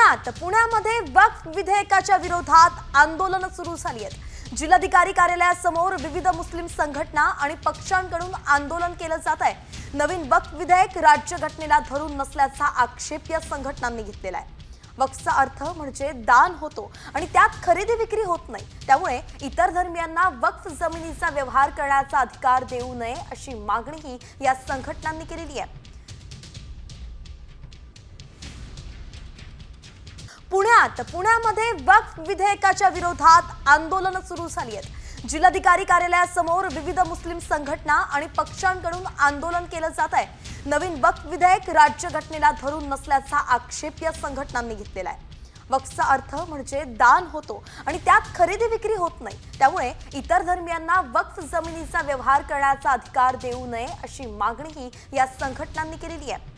पुण्यामध्ये वक्फ विधेयकाच्या विरोधात आंदोलन सुरू झाली आहेत। जिल्हाधिकारी कार्यालयासमोर विविध मुस्लिम संघटना आणि पक्षांकडून आंदोलन केलं जात आहे। नवीन वक्फ विधेयक राज्यघटनेला धरून नसल्याचा आक्षेप या संघटनांनी घेतलेला आहे। वक्फचा अर्थ म्हणजे दान होतो आणि त्यात खरेदी विक्री होत नाही। त्यामुळे इतर धर्मियांना वक्फ जमिनीचा व्यवहार करण्याचा अधिकार देऊ नये अशी मागणीही या संघटनांनी केलेली आहे। पुण्यामध्ये वक्फ विधेयकाच्या विरोधात आंदोलन सुरू झाली आहेत। जिल्हाधिकारी कार्यालयासमोर विविध मुस्लिम संघटना आणि पक्षांकडून आंदोलन केलं जात आहे। नवीन वक्फ विधेयक राज्यघटनेला धरून नसल्याचा आक्षेप या संघटनांनी घेतलेला आहे। वक्फचा अर्थ म्हणजे दान होतो आणि त्यात खरेदी विक्री होत नाही। त्यामुळे इतर धर्मियांना वक्फ जमिनीचा व्यवहार करण्याचा अधिकार देऊ नये अशी मागणीही या संघटनांनी केलेली आहे।